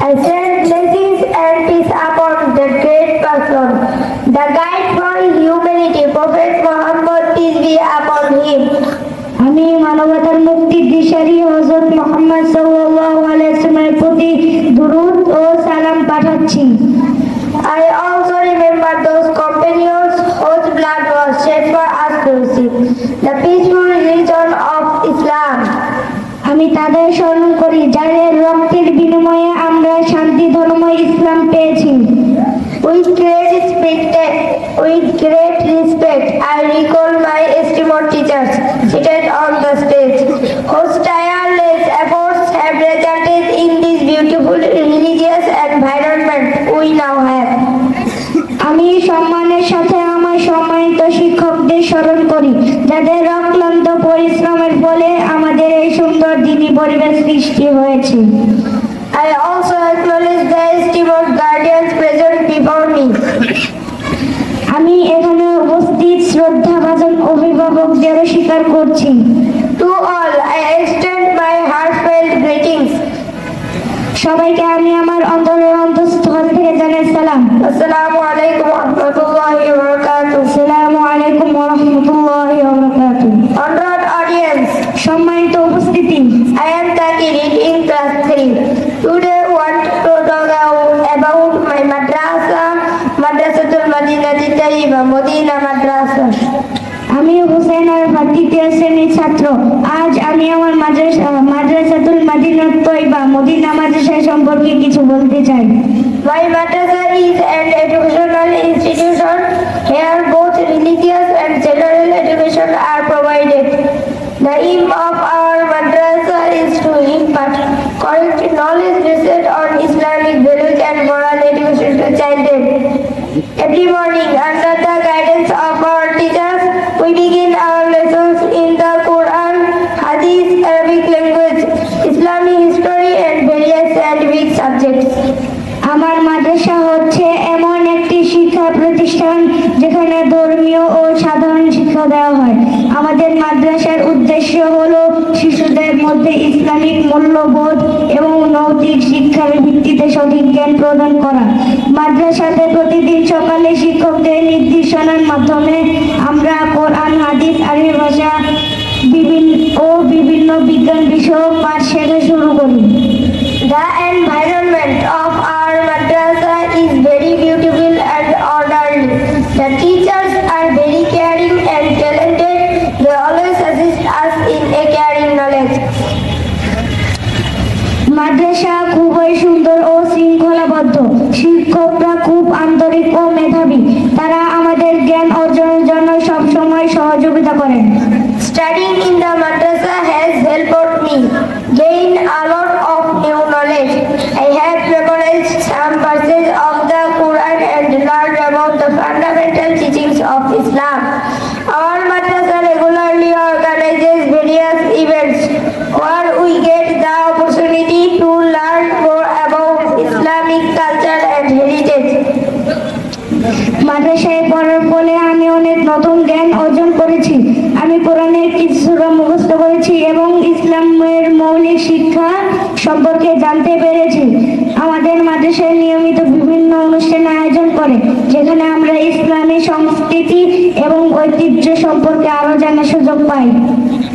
I send blessings and peace upon the great person, the guide for humanity, Prophet Muhammad, peace be upon him. আমি মানবতার মুক্তির দিশারি হযরত মুহাম্মদ সাল্লাল্লাহু আলাইহি ওয়াসাল্লামের প্রতি দুরূদ ও সালাম পাঠাচ্ছি। I also remember those companions whose blood was shed for us to receive the peaceful religion of Islam. আমি তাদের স্মরণ করি যাদের রক্তের বিনিময়ে আমরা শান্তি ধর্মময় ইসলাম পেয়েছি। With great respect, I recall my esteemed teachers seated on the stage, whose tireless efforts have resulted in this beautiful religious environment we now have. আমি সম্মানের সাথে আমার সম্মানিত শিক্ষকদের স্মরণ করি যাদের অক্লান্ত পরিশ্রমের ফলে আমাদের এই সুন্দর দ্বীনি পরিবেশ সৃষ্টি হয়েছে। I also acknowledge the esteemed guardians present before me. আমি এখানে উপস্থিত শ্রদ্ধাভাজন অভিভাবকদেরও স্বীকার করছি। To all, I extend my heartfelt greetings. সবাইকে আমি আমার অন্তরের অন্তঃস্থল থেকে জানাই সালাম। Assalamu alaikum wa rahmatullahi wa barakatuh. আসসালামু আলাইকুম ওয়া রাহমাতুল্লাহি ওয়া বারাকাতুহু। Honored audience, সম্মানিত উপস্থিতি, I am Takir in class 3. Today I want to talk about my madrasa, Madrasatul Madinati Tayyiba, Modina Madrasa. আমি হুসেন আরাফাত তৃতীয় শ্রেণীর ছাত্র। আজ আমি আমার মাদ্রাসাতুল মাদিনাত তয়্যিবা মদিনা মাদ্রাসা সম্পর্কে কিছু বলতে চাই। My madrasa is an educational institution. Here both religious and general education are provided. The aim of our madrasa is to impart correct knowledge based on Islamic values and moral education to children. Every morning, under the guidance of our teachers, we begin our lessons in the Quran, Hadith, Arabic language, Islamic history, and various scientific subjects. আমার মাদ্রাসা হচ্ছে এমন একটি শিক্ষা প্রতিষ্ঠান যেখানে ধর্মীয় ও সাধারণ শিক্ষা দেওয়া হয়। আমাদের মাদ্রাসার উদ্দেশ্য হলো শিশুদের মধ্যে ইসলামিক মূল্যবোধ এবং নৈতিক শিক্ষার ভিত্তিতে সঠিক জ্ঞান প্রদান করা। মাদ্রাসাতে প্রতিদিন সকালে শিক্ষকদের নির্দেশনার মাধ্যমে আমরা কোরআন, হাদিস, আরবি ভাষা বিভিন্ন বিজ্ঞান বিষয়ক পাঠ শেখা শুরু করি। The environment of our madrasa is very beautiful and orderly. The teachers are very caring and talented. They always assist us in acquiring knowledge. মাদ্রাসা খুবই সুন্দর ও শৃঙ্খলাবদ্ধ। শিক্ষকরা খুব আন্তরিক ও মেধাবী। তারা আমাদের জ্ঞান অর্জনের জন্য সবসময় সহযোগিতা করেন। Studying in the madrasa has helped me gain a lot of new knowledge. I have memorized some verses of the Quran and learned about the fundamental teachings of Islam. Our madrasa regularly organizes various events where we get the opportunity to learn more about Islamic culture and heritage. মাদ্রাসায় পড়ার ফলে আমি অনেক নতুন জ্ঞান অর্জন করেছি। আমি কোরআনের কিছু সূরা মুখস্থ করেছি এবং ইসলামের মৌলিক শিক্ষা সম্পর্কে জানতে পেরেছি। আমাদের মাদ্রাসায় নিয়মিত বিভিন্ন অনুষ্ঠান আয়োজন করে যেখানে আমরা ইসলামী সংস্কৃতি এবং ঐতিহ্য সম্পর্কে আরো জানার সুযোগ পাই।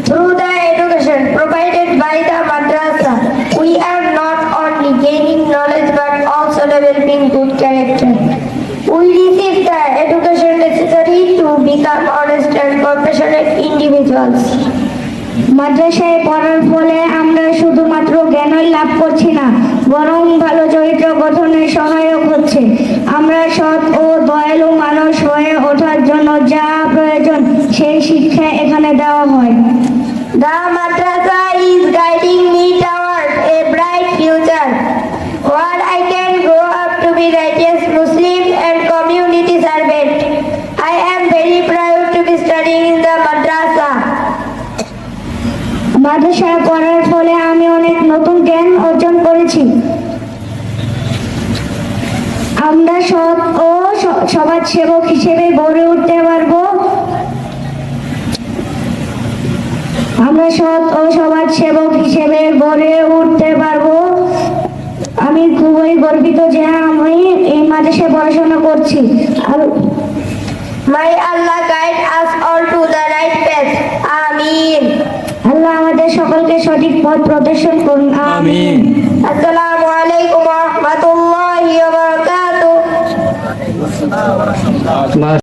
Through the education provided by the madrasa, we are not only gaining knowledge but also developing good character. We receive the education necessary to become honest and compassionate individuals. মাদ্রাসায় পড়ার ফলে আমরা শুধুমাত্র জ্ঞানই লাভ করছি না, বরং ভালো চরিত্র গঠনে সহায়ক হচ্ছে। আমরা সৎ ও দয়ালু মানুষ হয়ে ওঠার জন্য যা প্রয়োজন সেই শিক্ষা এখানে দেওয়া হয়। The madrasa is guiding me toward a bright future, where I can grow up to be righteous Muslim and community servant. I am very proud to be studying in the madrasa. মাদ্রাসায় পড়ার ফলে আমি অনেক নতুন জ্ঞান অর্জন করেছি। আমরা সৎ ও সমাজসেবক হিসেবে গড়ে উঠতে পারবো। আমি খুবই গর্বিত যে আমি এই মাদ্রাসায় পড়াশোনা করছি। May Allah guide us all to the right path. Ameen. আল্লাহ আমাদের সকলকে সঠিক পথ প্রদর্শন করুন। আমিন। Assalamu alaikum wa rahmatullahi wa barakatuh.